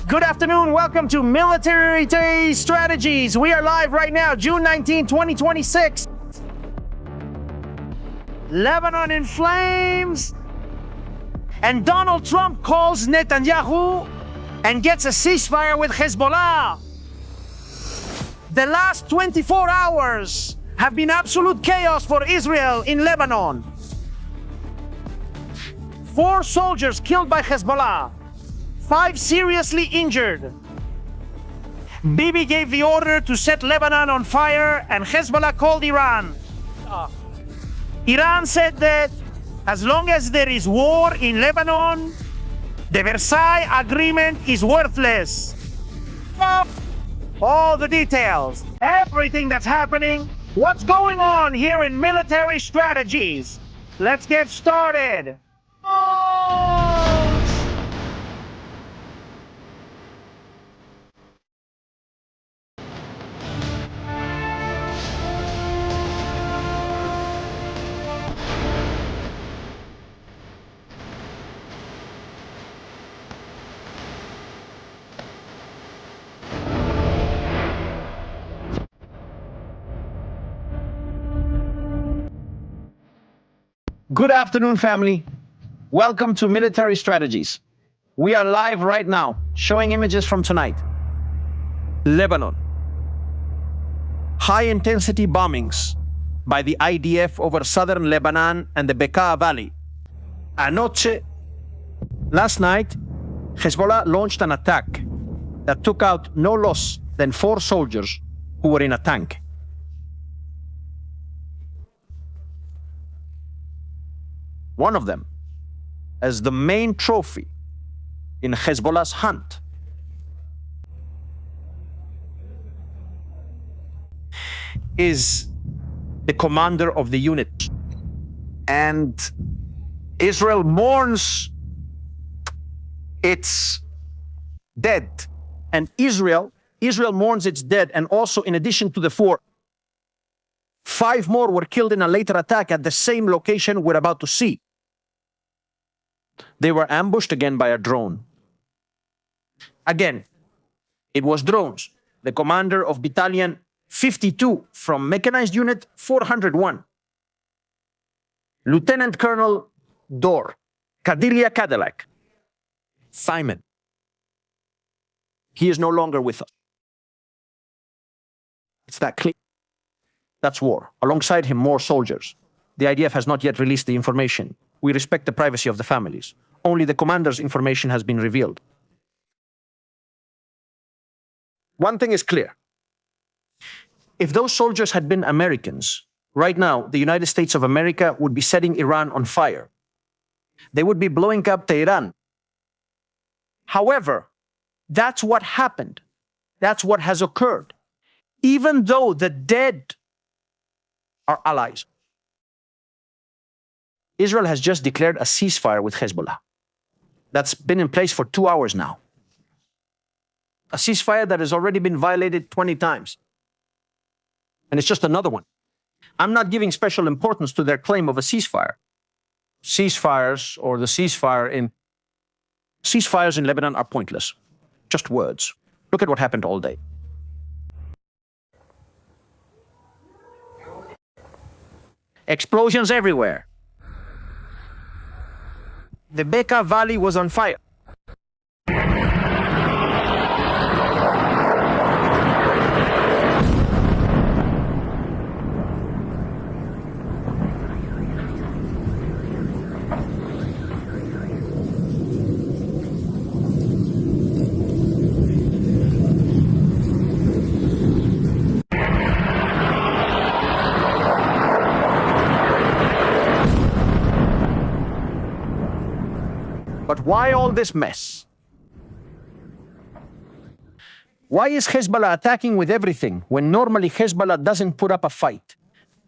Good afternoon. Welcome to Military Strategies. We are live right now, June 19, 2026. Lebanon in flames. And Donald Trump calls Netanyahu and gets a ceasefire with Hezbollah. The last 24 hours have been absolute chaos for Israel in Lebanon. 4 soldiers killed by Hezbollah. 5 seriously injured. Bibi gave the order to set Lebanon on fire, and Hezbollah called Iran. Iran said that as long as there is war in Lebanon, the Versailles Agreement is worthless. All the details, everything that's happening, what's going on here in Military Strategies. Let's get started. Good afternoon, family. Welcome to Military Strategies. We are live right now, showing images from tonight. Lebanon. High-intensity bombings by the IDF over southern Lebanon and the Bekaa Valley. Anoche, last night, Hezbollah launched an attack that took out no less than 4 soldiers who were in a tank. One of them as the main trophy in Hezbollah's hunt. Is the commander of the unit. And Israel mourns its dead. And Israel mourns its dead. And also, in addition to the 4, 5 more were killed in a later attack at the same location we're about to see. They were ambushed again by a drone. Again, it was drones. The commander of Battalion 52 from Mechanized Unit 401, Lieutenant Colonel Dor, Kadiria Cadillac, Simon. He is no longer with us. It's that clear. That's war. Alongside him, more soldiers. The IDF has not yet released the information. We respect the privacy of the families. Only the commander's information has been revealed. One thing is clear. If those soldiers had been Americans, right now, the United States of America would be setting Iran on fire. They would be blowing up Tehran. However, that's what happened. That's what has occurred. Even though the dead are allies. Israel has just declared a ceasefire with Hezbollah. That's been in place for 2 hours now. A ceasefire that has already been violated 20 times. And it's just another one. I'm not giving special importance to their claim of a ceasefire. Ceasefires or the ceasefire in... Ceasefires in Lebanon are pointless. Just words. Look at what happened all day. Explosions everywhere. The Bekaa Valley was on fire. But why all this mess? Why is Hezbollah attacking with everything when normally Hezbollah doesn't put up a fight?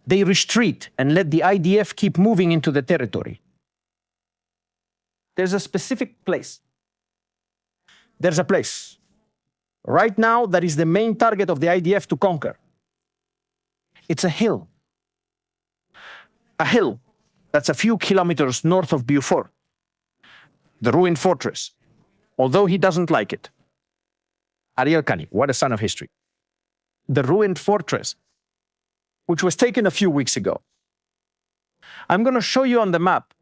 They retreat and let the IDF keep moving into the territory. There's a specific place. There's a place right now that is the main target of the IDF to conquer. It's a hill. A hill that's a few kilometers north of Beaufort. The ruined fortress, although he doesn't like it. Ariel Kani, what a son of history. The ruined fortress, which was taken a few weeks ago. I'm going to show you on the map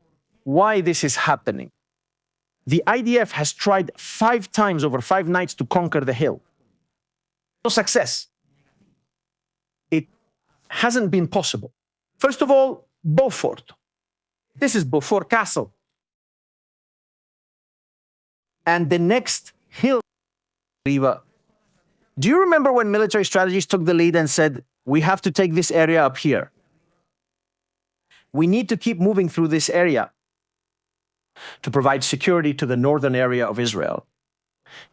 why this is happening. The IDF has tried 5 times over 5 nights to conquer the hill. No success. It hasn't been possible. First of all, Beaufort. This is Beaufort Castle. And the next hill, Riva. Do you remember when military strategies took the lead and said, we have to take this area up here? We need to keep moving through this area to provide security to the northern area of Israel.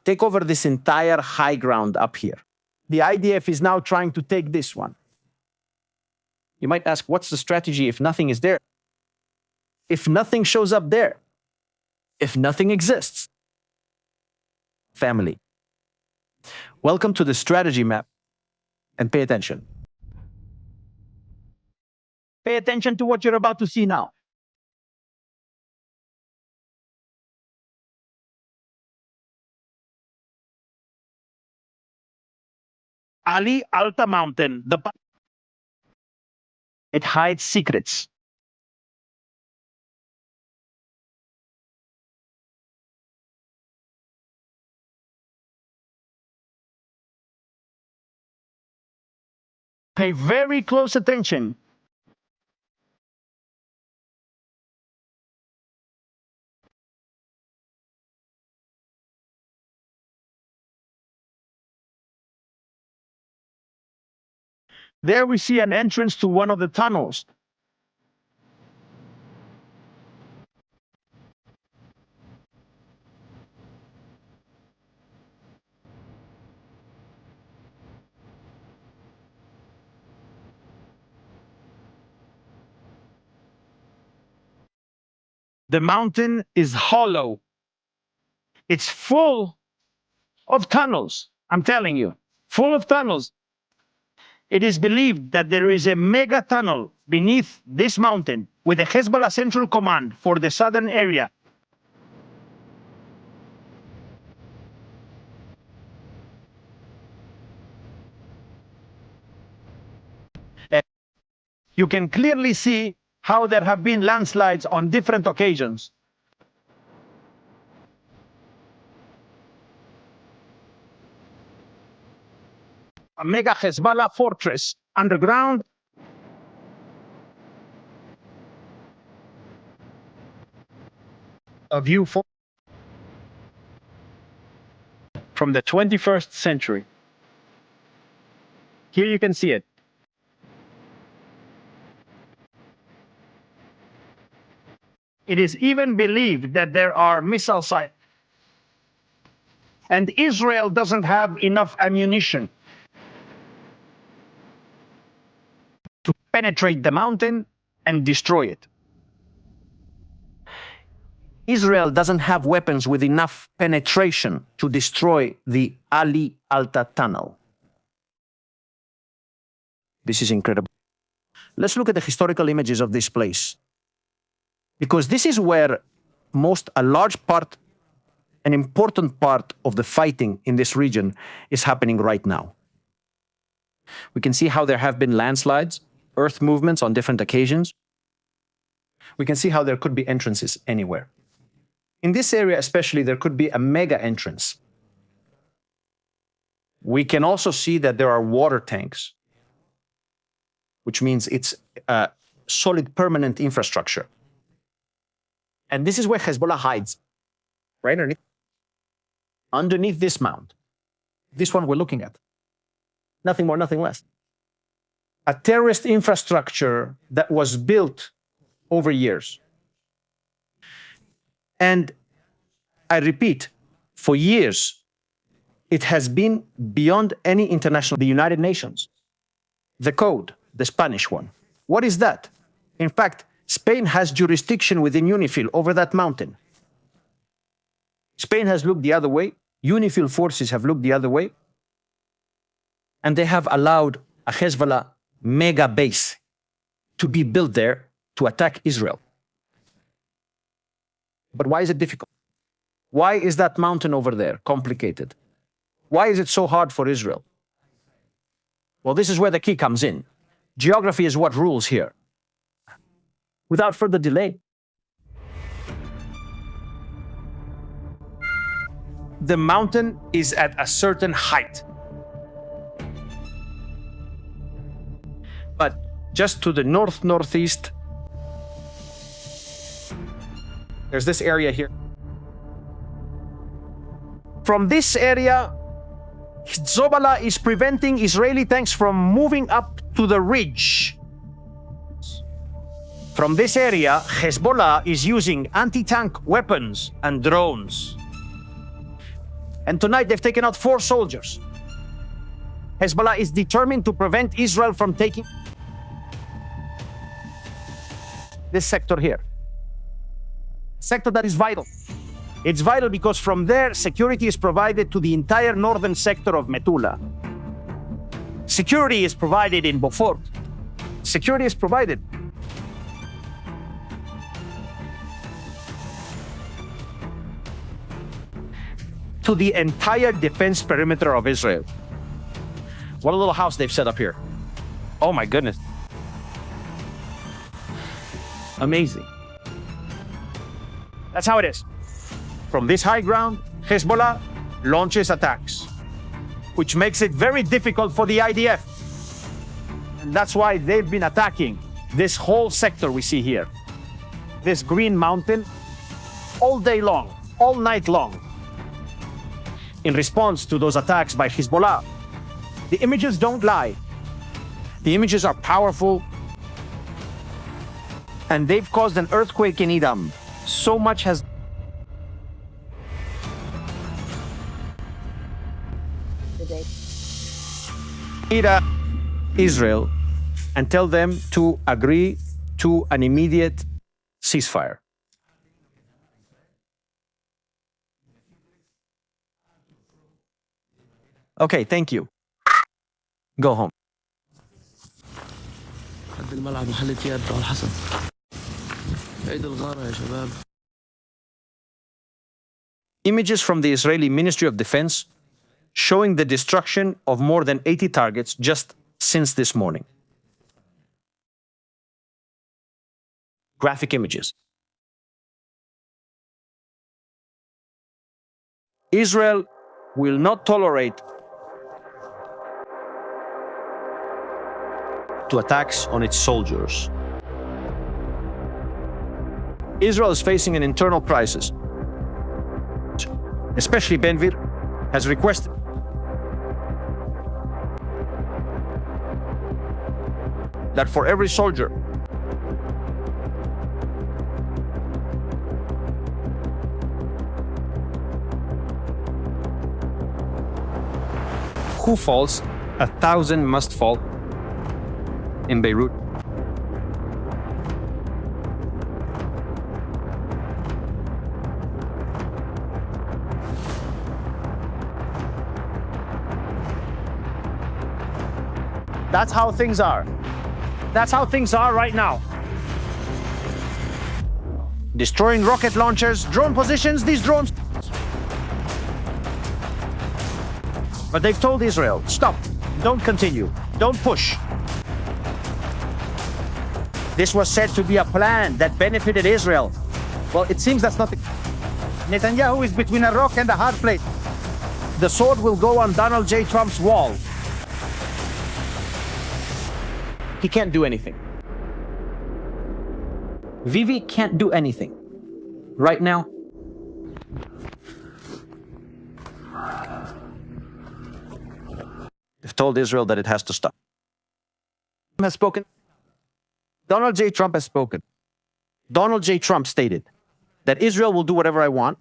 Take over this entire high ground up here. The IDF is now trying to take this one. You might ask, what's the strategy if nothing is there? If nothing shows up there? If nothing exists? Family. Welcome to the strategy map, and pay attention. Pay attention to what you're about to see now. Alta mountain, it hides secrets. Pay very close attention. There we see an entrance to one of the tunnels. The mountain is hollow. It's full of tunnels. I'm telling you, full of tunnels. It is believed that there is a mega tunnel beneath this mountain with a Hezbollah central command for the southern area. You can clearly see how there have been landslides on different occasions. A mega Hezbollah fortress underground. A view from the 21st century. Here you can see it. It is even believed that there are missile sites. And Israel doesn't have enough ammunition to penetrate the mountain and destroy it. Israel doesn't have weapons with enough penetration to destroy the Ali Alta tunnel. This is incredible. Let's look at the historical images of this place, because this is where a large part, an important part of the fighting in this region is happening right now. We can see how there have been landslides, earth movements on different occasions. We can see how there could be entrances anywhere. In this area especially, there could be a mega entrance. We can also see that there are water tanks, which means it's a solid permanent infrastructure. And this is where Hezbollah hides, right underneath this mound. This one we're looking at. Nothing more, nothing less. A terrorist infrastructure that was built over years. And I repeat, for years, it has been beyond any international, the United Nations, the code, the Spanish one. What is that? In fact, Spain has jurisdiction within UNIFIL over that mountain. Spain has looked the other way. UNIFIL forces have looked the other way. And they have allowed a Hezbollah mega base to be built there to attack Israel. But why is it difficult? Why is that mountain over there complicated? Why is it so hard for Israel? Well, this is where the key comes in. Geography is what rules here. Without further delay, the mountain is at a certain height. But just to the north-northeast, there's this area here. From this area, Hezbollah is preventing Israeli tanks from moving up to the ridge. From this area, Hezbollah is using anti-tank weapons and drones. And tonight they've taken out 4 soldiers. Hezbollah is determined to prevent Israel from taking this sector here. Sector that is vital. It's vital because from there, security is provided to the entire northern sector of Metula. Security is provided in Beaufort. Security is provided to the entire defense perimeter of Israel. What a little house they've set up here. Oh my goodness. Amazing. That's how it is. From this high ground, Hezbollah launches attacks, which makes it very difficult for the IDF. And that's why they've been attacking this whole sector we see here. This green mountain, all day long, all night long. In response to those attacks by Hezbollah, the images don't lie. The images are powerful, and they've caused an earthquake in Edom. So much has Israel and tell them to agree to an immediate ceasefire. Okay, thank you. Go home. قد الملعب محل يد على الحسن عيد الغارة يا شباب. Images from the Israeli Ministry of Defense showing the destruction of more than 80 targets just since this morning. Graphic images. Israel will not tolerate to attacks on its soldiers. Israel is facing an internal crisis. Especially Ben-Gvir has requested that for every soldier who falls, 1,000 must fall in Beirut. That's how things are. That's how things are right now. Destroying rocket launchers, drone positions, these drones. But they've told Israel, stop, don't continue, don't push. This was said to be a plan that benefited Israel. Well, it seems that's not the... Netanyahu is between a rock and a hard place. The sword will go on Donald J. Trump's wall. He can't do anything. Vivi can't do anything. Right now, they've told Israel that it has to stop. Has spoken. Donald J. Trump has spoken. Donald J. Trump stated that Israel will do whatever I want.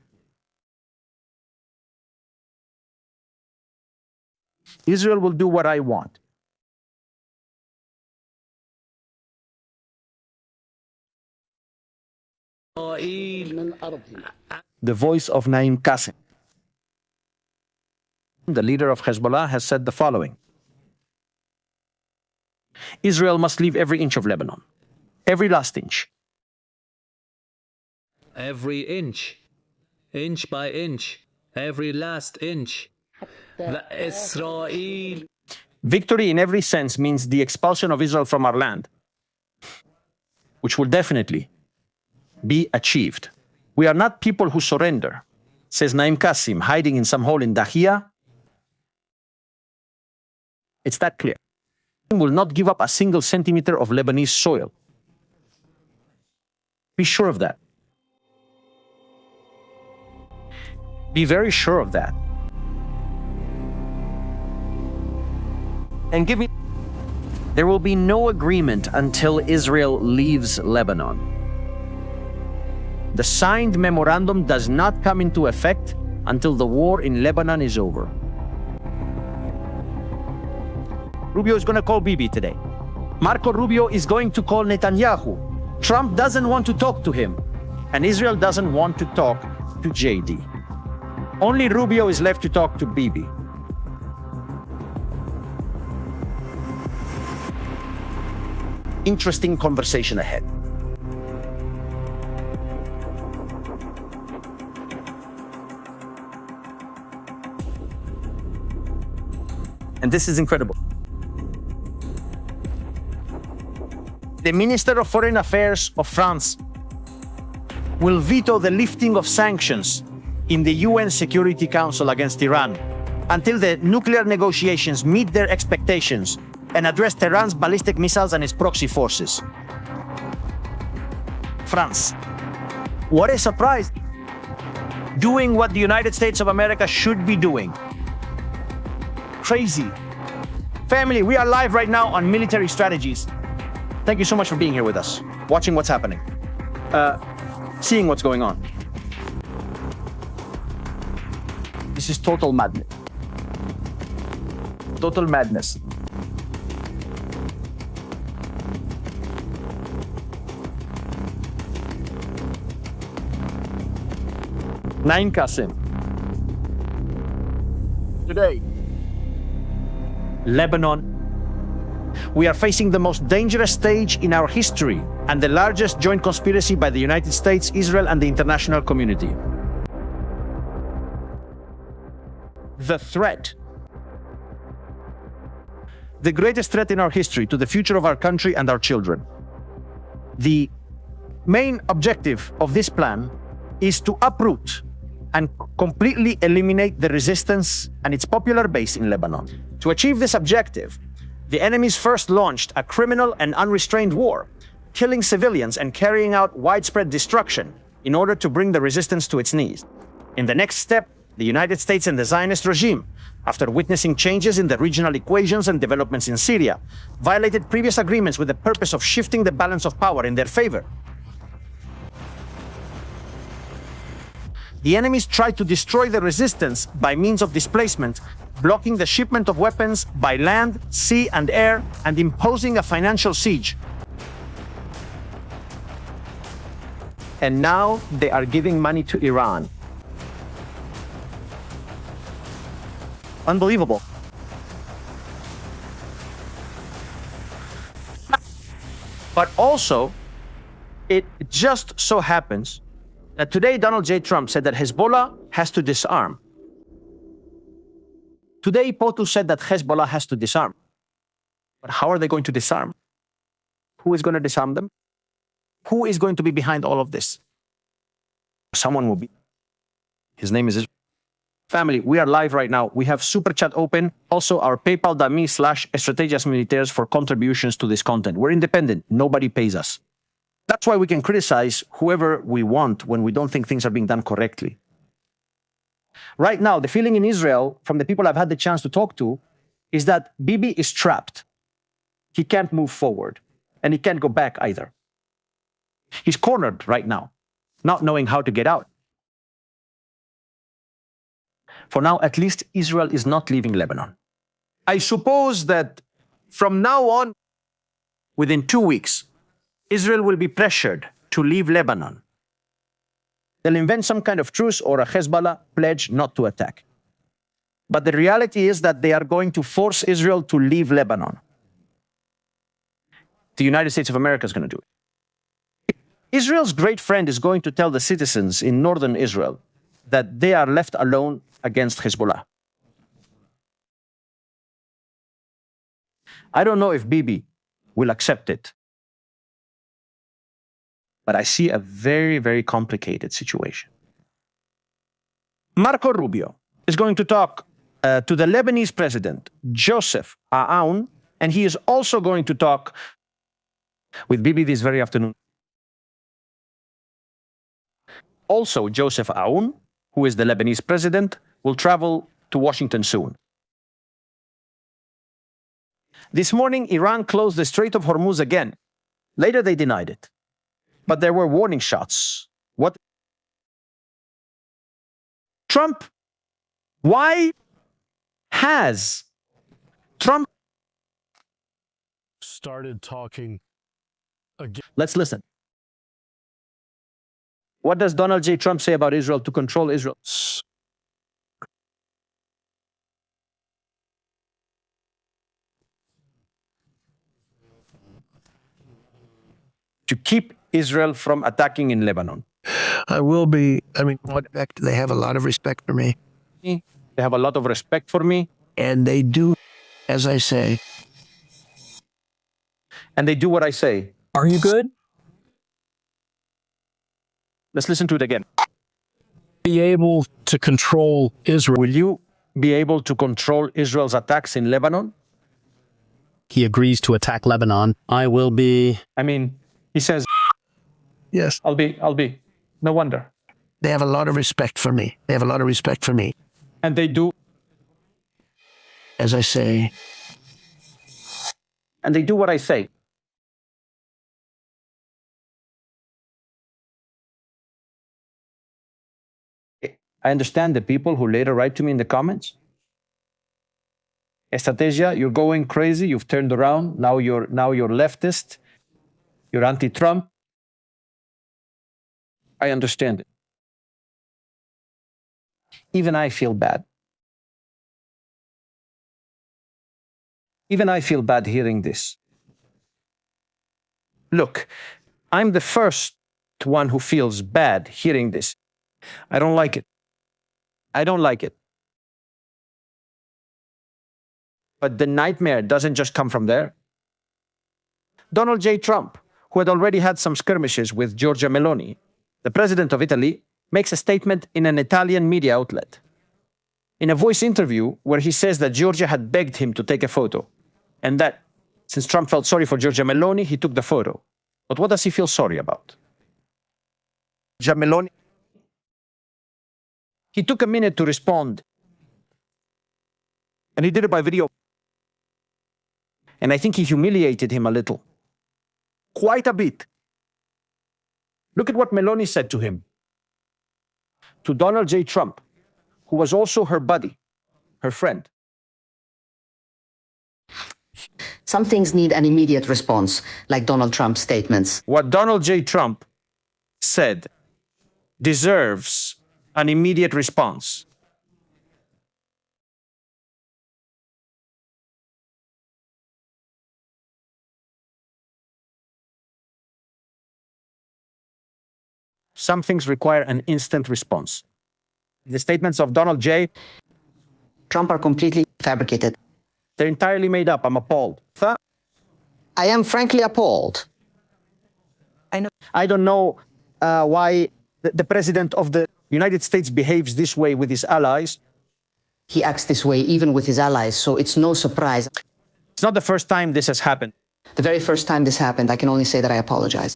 Israel will do what I want. The voice of Naim Qassem, the leader of Hezbollah, has said the following. Israel must leave every inch of Lebanon. Every last inch. Every inch by inch, every last inch. إسرائيل. Victory in every sense means the expulsion of Israel from our land, which will definitely be achieved. We are not people who surrender, says Naim Qasim, hiding in some hole in Dahia. It's that clear. We will not give up a single centimeter of Lebanese soil. Be sure of that. Be very sure of that. And there will be no agreement until Israel leaves Lebanon. The signed memorandum does not come into effect until the war in Lebanon is over. Rubio is going to call Bibi today. Marco Rubio is going to call Netanyahu. Trump doesn't want to talk to him, and Israel doesn't want to talk to JD. Only Rubio is left to talk to Bibi. Interesting conversation ahead. And this is incredible. The Minister of Foreign Affairs of France will veto the lifting of sanctions in the UN Security Council against Iran until the nuclear negotiations meet their expectations and address Tehran's ballistic missiles and its proxy forces. France. What a surprise! Doing what the United States of America should be doing. Crazy. Family, we are live right now on military strategies. Thank you so much for being here with us, watching what's happening, seeing what's going on. This is total madness. Total madness. Naim Qasim. Today, Lebanon. We are facing the most dangerous stage in our history and the largest joint conspiracy by the United States, Israel, and the international community. The threat, the greatest threat in our history to the future of our country and our children. The main objective of this plan is to uproot and completely eliminate the resistance and its popular base in Lebanon. To achieve this objective, the enemies first launched a criminal and unrestrained war, killing civilians and carrying out widespread destruction in order to bring the resistance to its knees. In the next step, the United States and the Zionist regime, after witnessing changes in the regional equations and developments in Syria, violated previous agreements with the purpose of shifting the balance of power in their favor. The enemies tried to destroy the resistance by means of displacement, blocking the shipment of weapons by land, sea, and air, and imposing a financial siege. And now they are giving money to Iran. Unbelievable. But also, it just so happens that today Donald J. Trump said that Hezbollah has to disarm. Today, POTU said that Hezbollah has to disarm. But how are they going to disarm? Who is going to disarm them? Who is going to be behind all of this? Someone will be. His name is Israel. Family, we are live right now. We have Super Chat open. Also, our paypal.me/Estrategias Militaires for contributions to this content. We're independent. Nobody pays us. That's why we can criticize whoever we want when we don't think things are being done correctly. Right now, the feeling in Israel, from the people I've had the chance to talk to, is that Bibi is trapped. He can't move forward, and he can't go back either. He's cornered right now, not knowing how to get out. For now, at least Israel is not leaving Lebanon. I suppose that from now on, within 2 weeks, Israel will be pressured to leave Lebanon. They'll invent some kind of truce or a Hezbollah pledge not to attack. But the reality is that they are going to force Israel to leave Lebanon. The United States of America is going to do it. Israel's great friend is going to tell the citizens in northern Israel that they are left alone against Hezbollah. I don't know if Bibi will accept it. But I see a very, very complicated situation. Marco Rubio is going to talk to the Lebanese president, Joseph Aoun, and he is also going to talk with Bibi this very afternoon. Also, Joseph Aoun, who is the Lebanese president, will travel to Washington soon. This morning, Iran closed the Strait of Hormuz again. Later, they denied it. But there were warning shots. What? Trump? Why has Trump started talking again? Let's listen. What does Donald J. Trump say about Israel to control Israel? To keep Israel from attacking in Lebanon. I will be, they have a lot of respect for me. They have a lot of respect for me. And they do, as I say. And they do what I say. Are you good? Let's listen to it again. Be able to control Israel. Will you be able to control Israel's attacks in Lebanon? He agrees to attack Lebanon. I will be... He says, yes, I'll be. No wonder. They have a lot of respect for me. They have a lot of respect for me. And they do. As I say. And they do what I say. I understand the people who later write to me in the comments. Estrategia, you're going crazy. You've turned around. Now you're leftist. You're anti-Trump. I understand it. Even I feel bad. Even I feel bad hearing this. Look, I'm the first one who feels bad hearing this. I don't like it. I don't like it. But the nightmare doesn't just come from there. Donald J. Trump, who had already had some skirmishes with Giorgia Meloni, the president of Italy, makes a statement in an Italian media outlet. In a voice interview where he says that Giorgia had begged him to take a photo, and that since Trump felt sorry for Giorgia Meloni, he took the photo. But what does he feel sorry about? Giorgia Meloni. He took a minute to respond. And he did it by video. And I think he humiliated him a little. Quite a bit. Look at what Meloni said to him. To Donald J. Trump, who was also her buddy, her friend. Some things need an immediate response, like Donald Trump's statements. What Donald J. Trump said deserves an immediate response. Some things require an instant response. The statements of Donald J. Trump are completely fabricated. They're entirely made up. I'm appalled. I am frankly appalled. I don't know why the president of the United States behaves this way with his allies. He acts this way even with his allies, so it's no surprise. It's not the first time this has happened. The very first time this happened, I can only say that I apologize.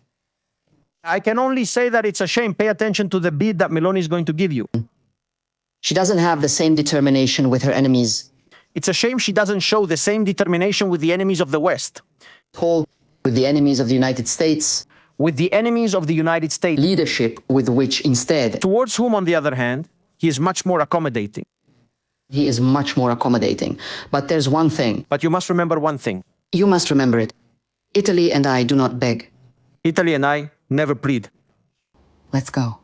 I can only say that it's a shame. Pay attention to the bid that Meloni is going to give you. She doesn't have the same determination with her enemies. It's a shame she doesn't show the same determination with the enemies of the West. With the enemies of the United States. With the enemies of the United States. Leadership with which instead. Towards whom, on the other hand, he is much more accommodating. He is much more accommodating. But there's one thing. But you must remember one thing. You must remember it. Italy and I do not beg. Italy and I never plead. Let's go.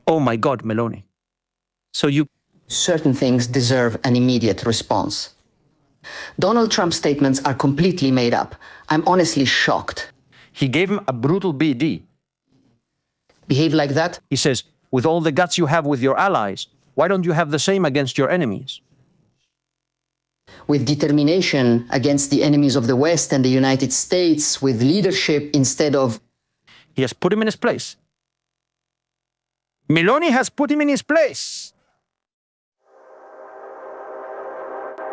Oh my God, Meloni. So you... Certain things deserve an immediate response. Donald Trump's statements are completely made up. I'm honestly shocked. He gave him a brutal BD. Behave like that? He says, with all the guts you have with your allies, why don't you have the same against your enemies? with determination against the enemies of the West and the United States, with leadership instead of... He has put him in his place. Meloni has put him in his place.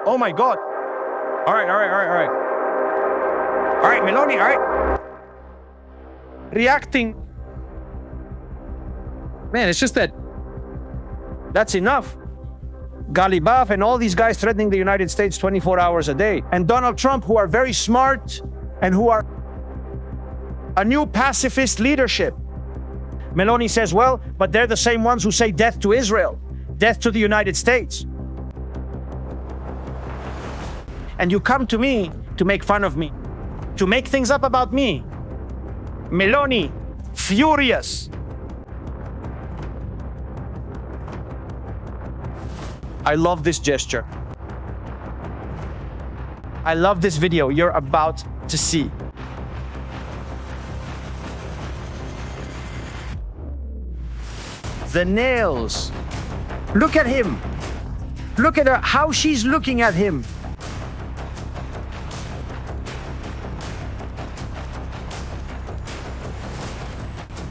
Oh my God. All right. All right, Meloni, all right. Reacting. Man, it's just that that's enough. Galibaf and all these guys threatening the United States 24 hours a day. And Donald Trump, who are very smart and who are a new pacifist leadership. Meloni says, well, but they're the same ones who say death to Israel, death to the United States. And you come to me to make fun of me, to make things up about me. Meloni, furious. I love this gesture. I love this video you're about to see. The nails. Look at him. Look at her, how she's looking at him.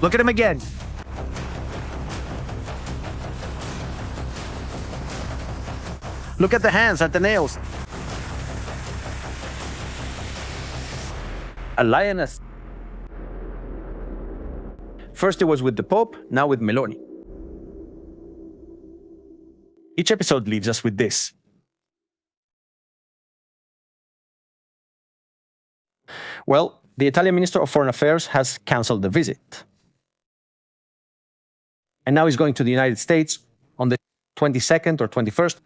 Look at him again. Look at the hands, at the nails. A lioness. First it was with the Pope, now with Meloni. Each episode leaves us with this. Well, the Italian Minister of Foreign Affairs has canceled the visit. And now he's going to the United States on the 22nd or 21st.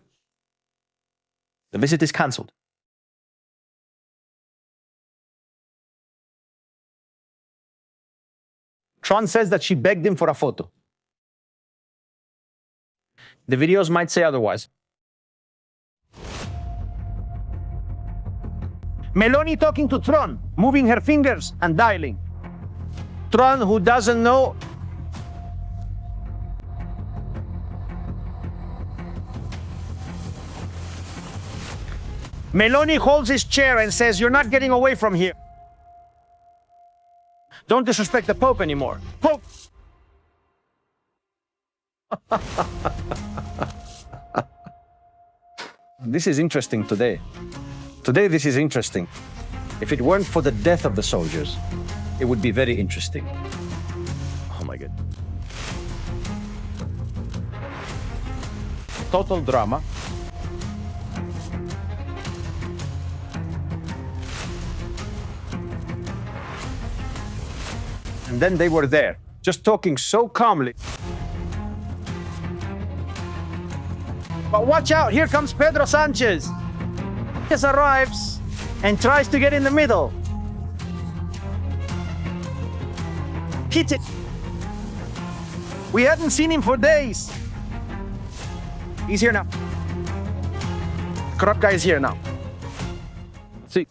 The visit is canceled. Tron says that she begged him for a photo. The videos might say otherwise. Meloni talking to Tron, moving her fingers and dialing. Tron, who doesn't know. Meloni holds his chair and says, you're not getting away from here. Don't disrespect the Pope anymore. Pope! This is interesting today. Today, this is interesting. If it weren't for the death of the soldiers, it would be very interesting. Oh my God. Total drama. And then they were there, just talking so calmly. But watch out, here comes Pedro Sanchez. He arrives and tries to get in the middle. Hit it. We hadn't seen him for days. He's here now. Corrupt guy is here now. See.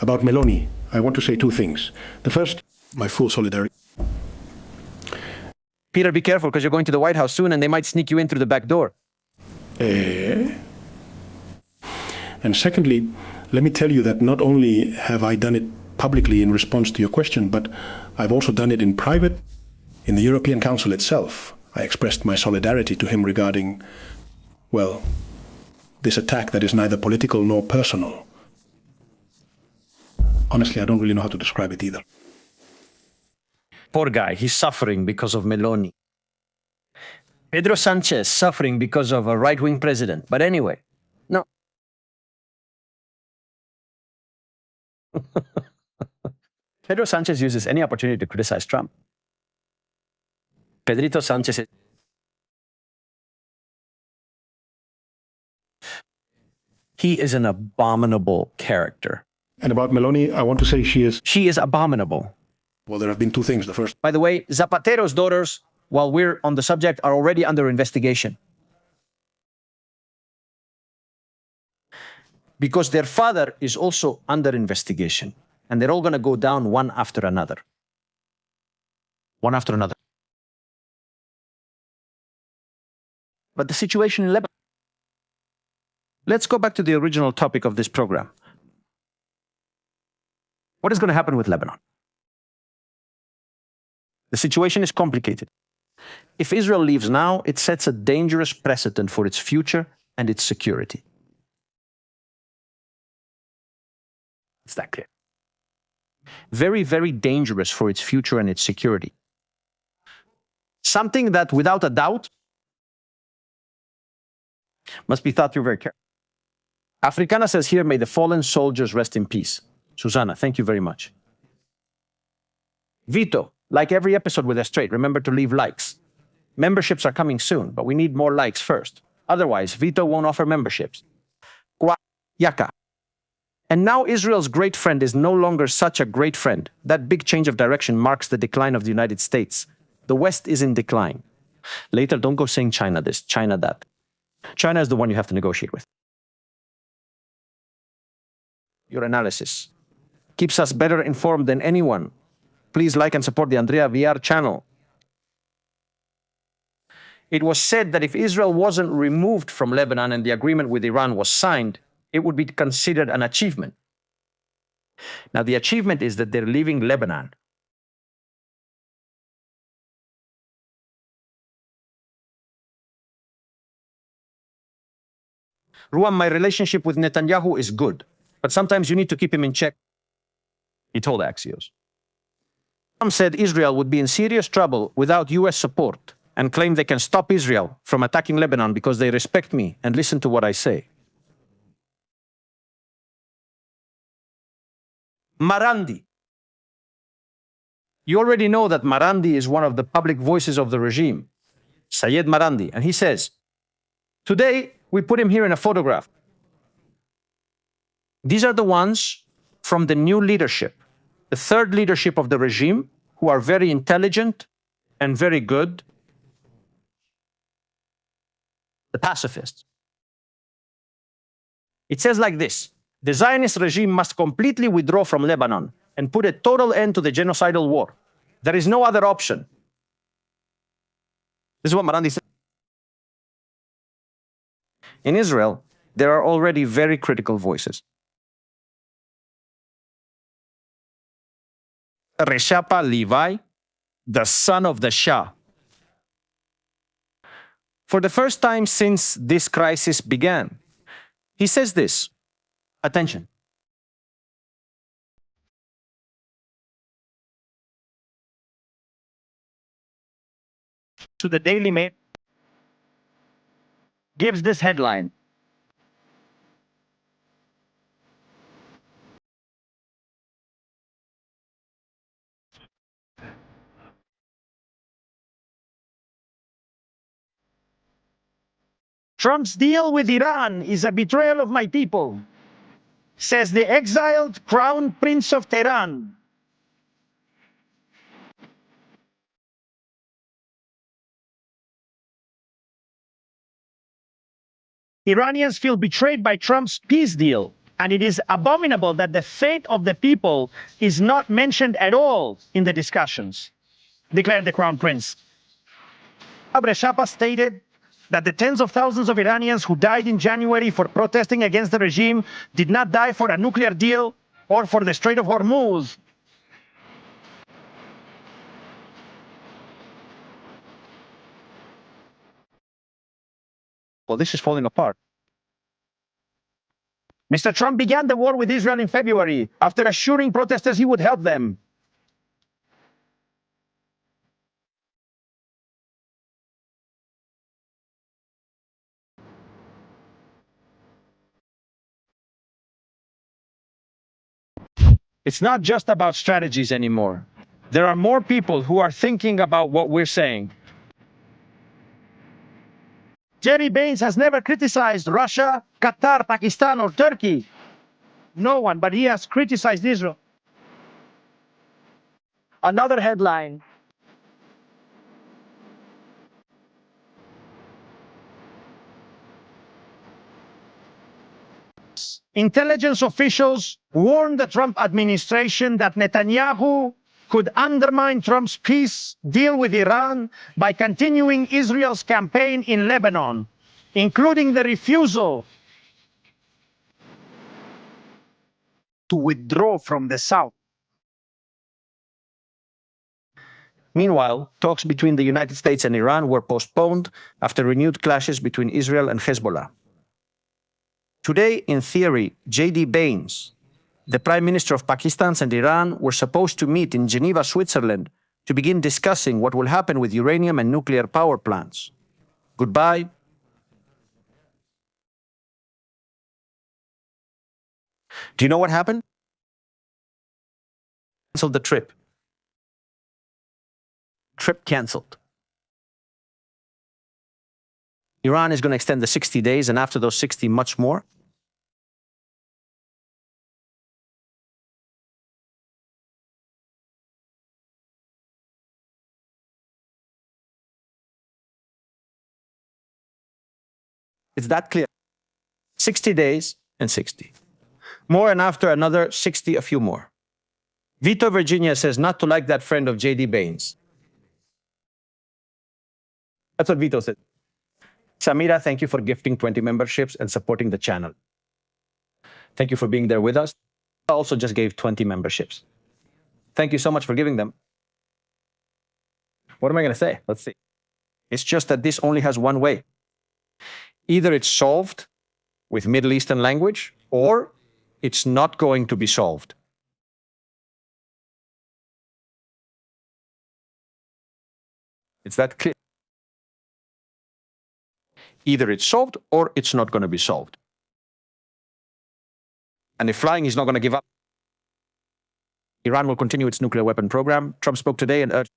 About Meloni, I want to say two things. The first, my full solidarity. Peter, be careful, because you're going to the White House soon and they might sneak you in through the back door. And secondly, let me tell you that not only have I done it publicly in response to your question, but I've also done it in private in the European Council itself. I expressed my solidarity to him regarding, well, this attack that is neither political nor personal. Honestly, I don't really know how to describe it either. Poor guy, he's suffering because of Meloni. Pedro Sanchez suffering because of a right-wing president. But anyway, no. Pedro Sanchez uses any opportunity to criticize Trump. Pedrito Sanchez he is an abominable character. And about Meloni, I want to say she is abominable. Well, there have been two things. The first, by the way, Zapatero's daughters, while we're on the subject, are already under investigation. Because their father is also under investigation. And they're all going to go down one after another. One after another. But the situation in Lebanon. let's go back to the original topic of this program. What is going to happen with Lebanon? The situation is complicated. If Israel leaves now, it sets a dangerous precedent for its future and its security. It's that clear. Very, very dangerous for its future and its security. Something that, without a doubt, must be thought through very carefully. Africana says here, may the fallen soldiers rest in peace. Susanna, thank you very much. Vito, like every episode with Estrade, remember to leave likes. Memberships are coming soon, but we need more likes first. Otherwise, Vito won't offer memberships. Yaka. And now Israel's great friend is no longer such a great friend. That big change of direction marks the decline of the United States. The West is in decline. Later, don't go saying China this, China that. China is the one you have to negotiate with. Your analysis keeps us better informed than anyone. Please like and support the Andrea VR channel. It was said that if Israel wasn't removed from Lebanon and the agreement with Iran was signed, it would be considered an achievement. Now, the achievement is that they're leaving Lebanon. Ruam, my relationship with Netanyahu is good, but sometimes you need to keep him in check, he told Axios. Trump said Israel would be in serious trouble without US support and claimed they can stop Israel from attacking Lebanon because they respect me and listen to what I say. Marandi. You already know that Marandi is one of the public voices of the regime, Sayed Marandi, and he says, today we put him here in a photograph. These are the ones from the new leadership, the third leadership of the regime, who are very intelligent and very good, the pacifists. It says like this: the Zionist regime must completely withdraw from Lebanon and put a total end to the genocidal war. There is no other option. This is what Marandi said. In Israel, there are already very critical voices. Reshapa Levi, the son of the Shah. For the first time since this crisis began, he says this. Attention. To the Daily Mail, gives this headline. Trump's deal with Iran is a betrayal of my people, says the exiled Crown Prince of Tehran. Iranians feel betrayed by Trump's peace deal, and it is abominable that the fate of the people is not mentioned at all in the discussions, declared the Crown Prince. Reshapa stated that the tens of thousands of Iranians who died in January for protesting against the regime did not die for a nuclear deal or for the Strait of Hormuz. Well, this is falling apart. Mr. Trump began the war with Israel in February after assuring protesters he would help them. It's not just about strategies anymore. There are more people who are thinking about what we're saying. Jerry Baines has never criticized Russia, Qatar, Pakistan, or Turkey. No one, but he has criticized Israel. Another headline. Intelligence officials warned the Trump administration that Netanyahu could undermine Trump's peace deal with Iran by continuing Israel's campaign in Lebanon, including the refusal to withdraw from the south. Meanwhile, talks between the United States and Iran were postponed after renewed clashes between Israel and Hezbollah. Today, in theory, J.D. Baines, the Prime Minister of Pakistan and Iran, were supposed to meet in Geneva, Switzerland, to begin discussing what will happen with uranium and nuclear power plants. Goodbye. Do you know what happened? Canceled the trip. Trip canceled. Iran is going to extend the 60 days, and after those 60, much more. It's that clear. 60 days and 60. More, and after another 60, a few more. Vito, Virginia says not to like that friend of J.D. Baines. That's what Vito said. Samira, thank you for gifting 20 memberships and supporting the channel. Thank you for being there with us. I also just gave 20 memberships. Thank you so much for giving them. What am I going to say? Let's see. It's just that this only has one way. Either it's solved with Middle Eastern language, or it's not going to be solved. It's that clear. Either it's solved or it's not going to be solved. And if flying is not going to give up, Iran will continue its nuclear weapon program. Trump spoke today and urged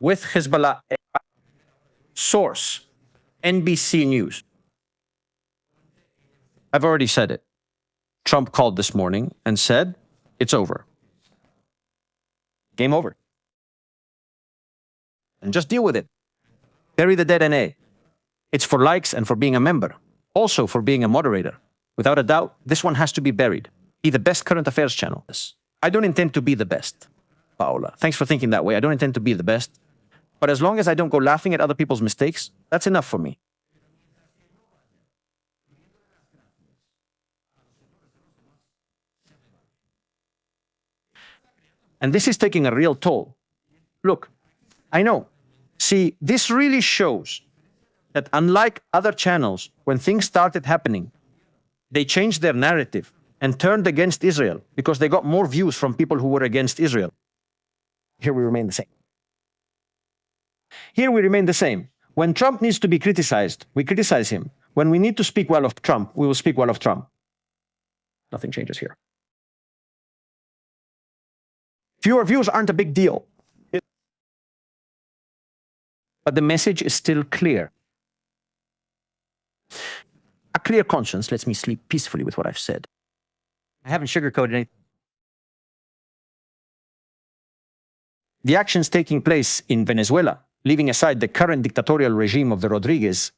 with Hezbollah. Source, NBC News. I've already said it. Trump called this morning and said, it's over. Game over. And just deal with it. Bury the dead NA. It's for likes and for being a member. Also for being a moderator. Without a doubt, this one has to be buried. Be the best current affairs channel. I don't intend to be the best, Paola. Thanks for thinking that way. I don't intend to be the best. But as long as I don't go laughing at other people's mistakes, that's enough for me. And this is taking a real toll. Look, I know. See, this really shows that unlike other channels, when things started happening, they changed their narrative and turned against Israel because they got more views from people who were against Israel. Here we remain the same. Here we remain the same. When Trump needs to be criticized, we criticize him. When we need to speak well of Trump, we will speak well of Trump. Nothing changes here. Fewer views aren't a big deal. But the message is still clear. A clear conscience lets me sleep peacefully with what I've said. I haven't sugarcoated anything. The actions taking place in Venezuela, leaving aside the current dictatorial regime of the Rodriguez,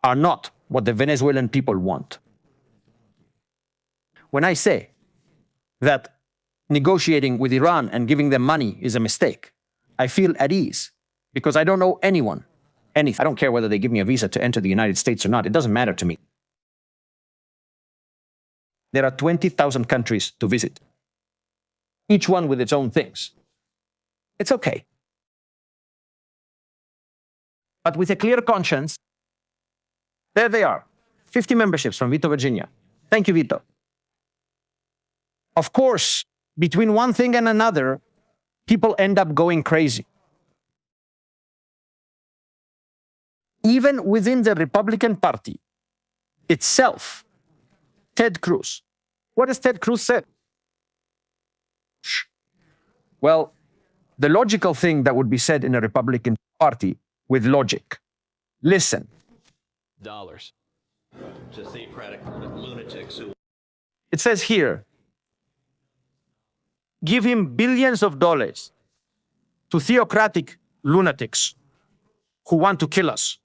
are not what the Venezuelan people want. When I say that negotiating with Iran and giving them money is a mistake, I feel at ease because I don't know anyone, anything. I don't care whether they give me a visa to enter the United States or not. It doesn't matter to me. There are 20,000 countries to visit, each one with its own things. It's okay. But with a clear conscience, there they are. 50 memberships from Vito, Virginia. Thank you, Vito. Of course, between one thing and another, people end up going crazy. Even within the Republican Party itself, Ted Cruz. What has Ted Cruz said? Well, the logical thing that would be said in a Republican Party with logic. Listen. Dollars. To theocratic lunatics who... It says here, give him billions of dollars to theocratic lunatics who want to kill us.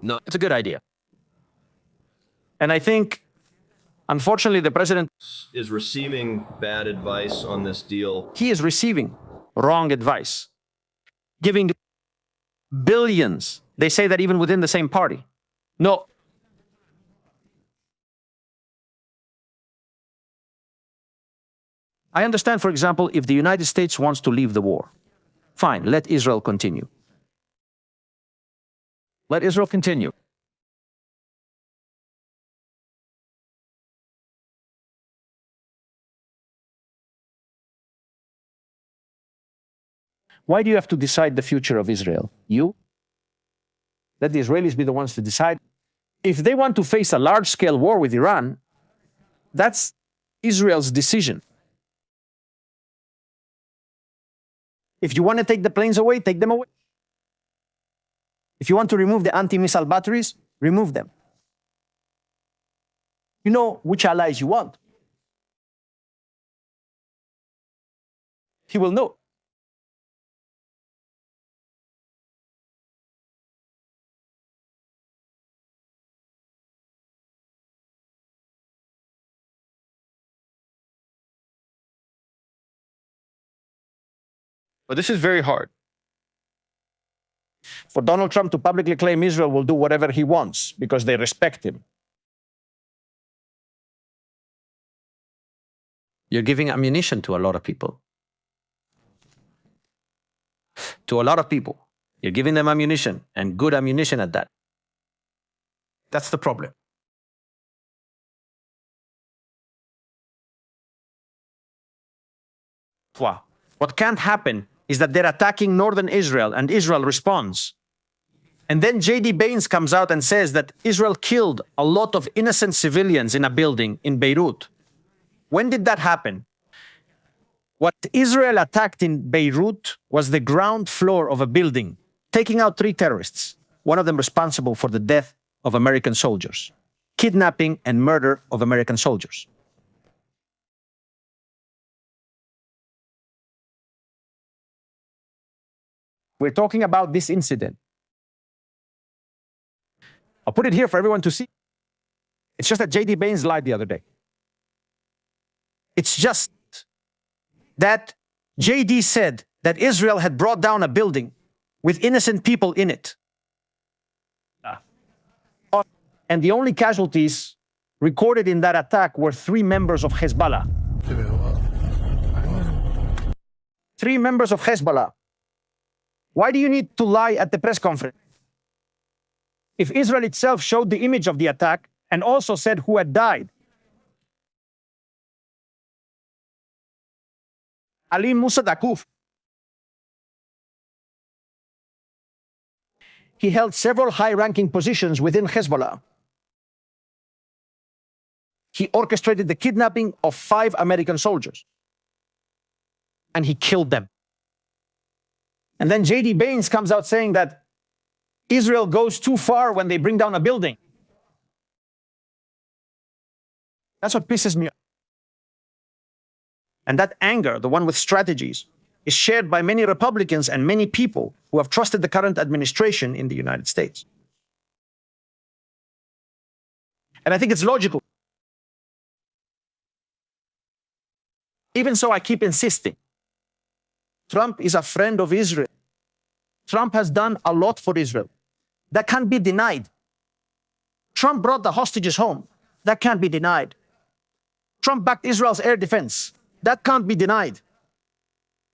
No, it's a good idea. And I think, unfortunately, the president is receiving bad advice on this deal. He is receiving wrong advice. giving billions. They say that even within the same party. No. I understand, for example, if the United States wants to leave the war, fine, let Israel continue. Let Israel continue. Why do you have to decide the future of Israel? You? Let the Israelis be the ones to decide. If they want to face a large-scale war with Iran, that's Israel's decision. If you want to take the planes away, take them away. If you want to remove the anti-missile batteries, remove them. You know which allies you want. He will know. But this is very hard. For Donald Trump to publicly claim Israel will do whatever he wants because they respect him. You're giving ammunition to a lot of people. To a lot of people. You're giving them ammunition, and good ammunition at that. That's the problem. Wow. What can't happen is that they're attacking northern Israel and Israel responds. And then J.D. Baines comes out and says that Israel killed a lot of innocent civilians in a building in Beirut. When did that happen? What Israel attacked in Beirut was the ground floor of a building, taking out 3 terrorists, one of them responsible for the death of American soldiers, kidnapping and murder of American soldiers. We're talking about this incident. I'll put it here for everyone to see. It's just that J.D. Baines lied the other day. It's just that J.D. said that Israel had brought down a building with innocent people in it. And the only casualties recorded in that attack were 3 members of Hezbollah. 3 members of Hezbollah. Why do you need to lie at the press conference? If Israel itself showed the image of the attack and also said who had died. Ali Musa Dakuf. He held several high-ranking positions within Hezbollah. He orchestrated the kidnapping of 5 American soldiers. And he killed them. And then J.D. Baines comes out saying that Israel goes too far when they bring down a building. That's what pisses me off. And that anger, the one with strategies, is shared by many Republicans and many people who have trusted the current administration in the United States. And I think it's logical. Even so, I keep insisting. Trump is a friend of Israel. Trump has done a lot for Israel. That can't be denied. Trump brought the hostages home. That can't be denied. Trump backed Israel's air defense. That can't be denied.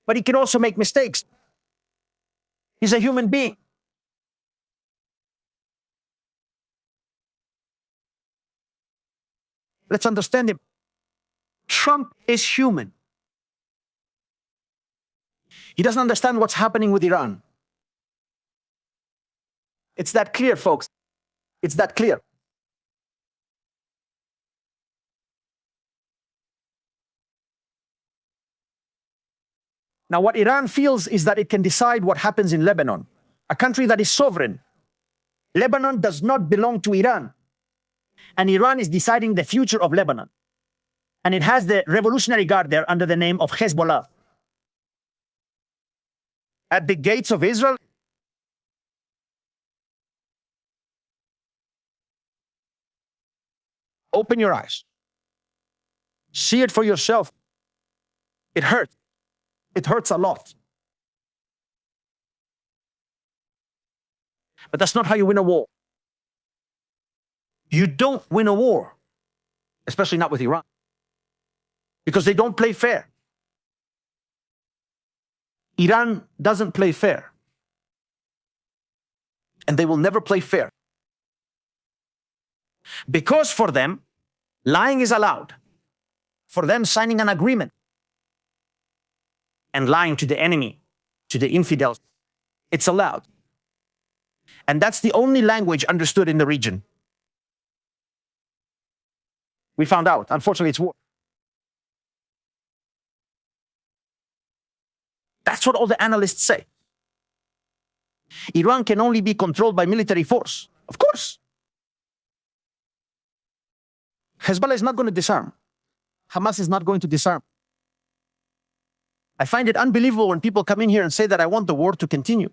But he can also make mistakes. He's a human being. Let's understand him. Trump is human. He doesn't understand what's happening with Iran. It's that clear, folks. It's that clear. Now, what Iran feels is that it can decide what happens in Lebanon, a country that is sovereign. Lebanon does not belong to Iran. And Iran is deciding the future of Lebanon. And it has the Revolutionary Guard there under the name of Hezbollah. At the gates of Israel, open your eyes. See it for yourself. It hurts. It hurts a lot. But that's not how you win a war. You don't win a war, especially not with Iran, because they don't play fair. Iran doesn't play fair. And they will never play fair. Because for them, lying is allowed. For them, signing an agreement and lying to the enemy, to the infidels, it's allowed. And that's the only language understood in the region. We found out, unfortunately, it's war. That's what all the analysts say. Iran can only be controlled by military force. Of course. Hezbollah is not going to disarm. Hamas is not going to disarm. I find it unbelievable when people come in here and say that I want the war to continue.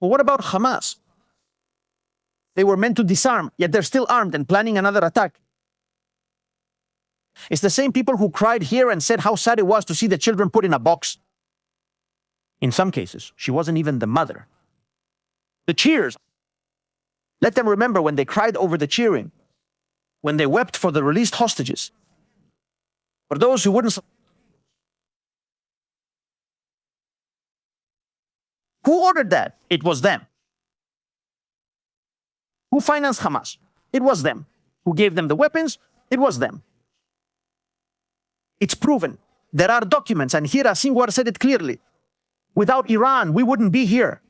Well, what about Hamas? They were meant to disarm, yet they're still armed and planning another attack. It's the same people who cried here and said how sad it was to see the children put in a box. In some cases, she wasn't even the mother. The cheers. Let them remember when they cried over the cheering, when they wept for the released hostages. For those who wouldn't. Who ordered that? It was them. Who financed Hamas? It was them. Who gave them the weapons? It was them. It's proven. There are documents, and here Sinwar said it clearly. Without Iran, we wouldn't be here.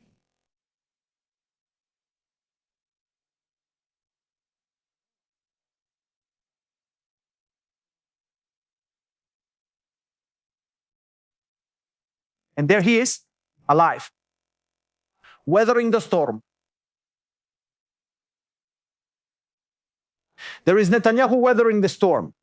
And there he is, alive, weathering the storm. There is Netanyahu weathering the storm.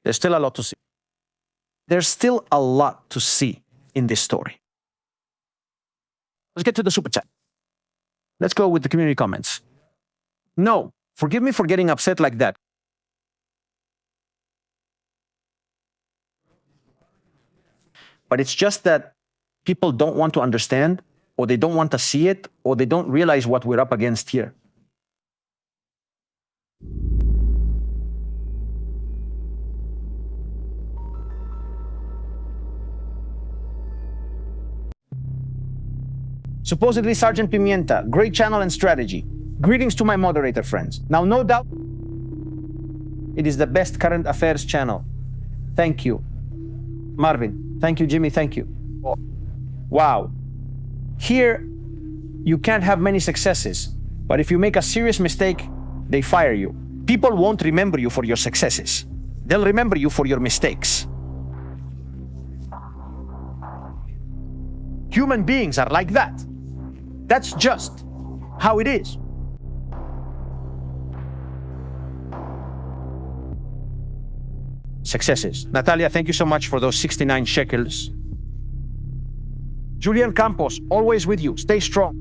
There's still a lot to see. There's still a lot to see in this story. Let's get to the super chat. Let's go with the community comments. No, forgive me for getting upset like that. But it's just that people don't want to understand, or they don't want to see it, or they don't realize what we're up against here. Supposedly Sergeant Pimienta, great channel and strategy. Greetings to my moderator friends. Now, no doubt, it is the best current affairs channel. Thank you. Marvin, thank you, Jimmy, thank you. Wow. Here, you can't have many successes, but if you make a serious mistake, they fire you. People won't remember you for your successes. They'll remember you for your mistakes. Human beings are like that. That's just how it is. Successes. Natalia, thank you so much for those 69 shekels. Julian Campos, always with you. Stay strong.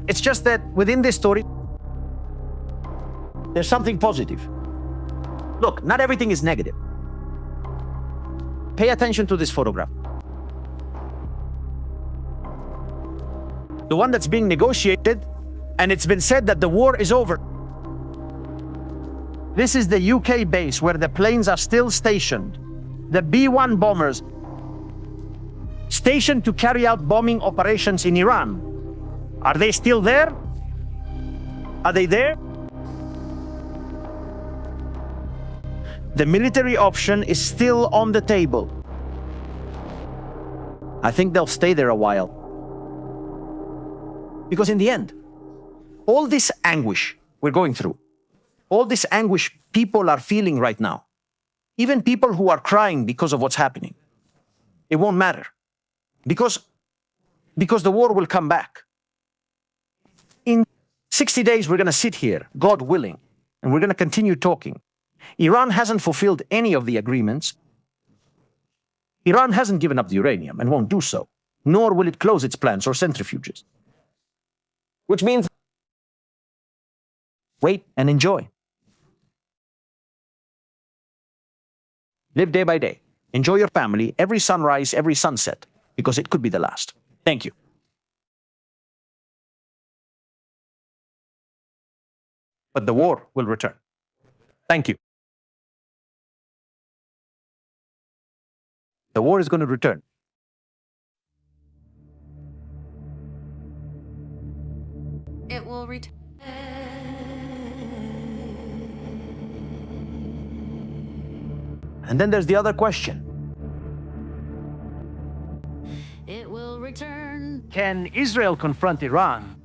It's just that within this story, there's something positive. Look, not everything is negative. Pay attention to this photograph. The one that's being negotiated, and it's been said that the war is over. This is the UK base where the planes are still stationed. The B-1 bombers stationed to carry out bombing operations in Iran. Are they still there? Are they there? The military option is still on the table. I think they'll stay there a while. Because in the end, all this anguish we're going through, all this anguish people are feeling right now, even people who are crying because of what's happening, it won't matter. Because the war will come back. In 60 days, we're going to sit here, God willing, and we're going to continue talking. Iran hasn't fulfilled any of the agreements. Iran hasn't given up the uranium and won't do so, nor will it close its plants or centrifuges. Which means wait and enjoy. Live day by day. Enjoy your family, every sunrise, every sunset, because it could be the last. Thank you. But the war will return. Thank you. The war is going to return. It will return. And then there's the other question. It will return. Can Israel confront Iran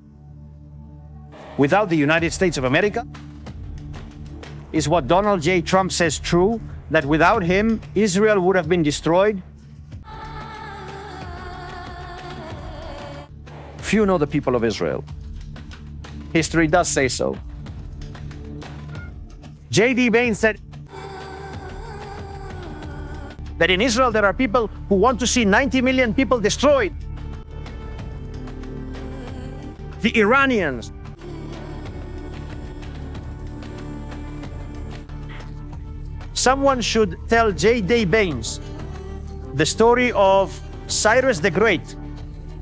Without the United States of America? Is what Donald J. Trump says true, that without him, Israel would have been destroyed? Few know the people of Israel. History does say so. J.D. Bain said that in Israel there are people who want to see 90 million people destroyed. The Iranians. Someone should tell J.D. Baines the story of Cyrus the Great,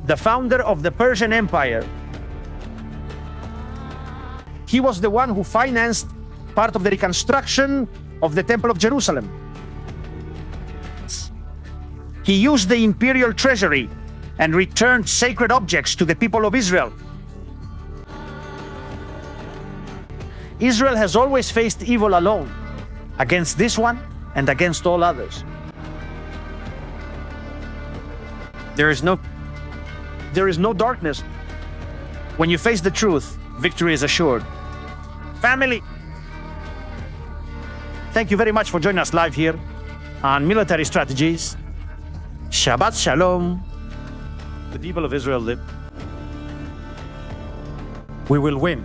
the founder of the Persian Empire. He was the one who financed part of the reconstruction of the Temple of Jerusalem. He used the imperial treasury and returned sacred objects to the people of Israel. Israel has always faced evil alone, against this one and against all others. There is no darkness. When you face the truth, victory is assured. Family, thank you very much for joining us live here on Military Strategies. Shabbat Shalom. The people of Israel live. We will win.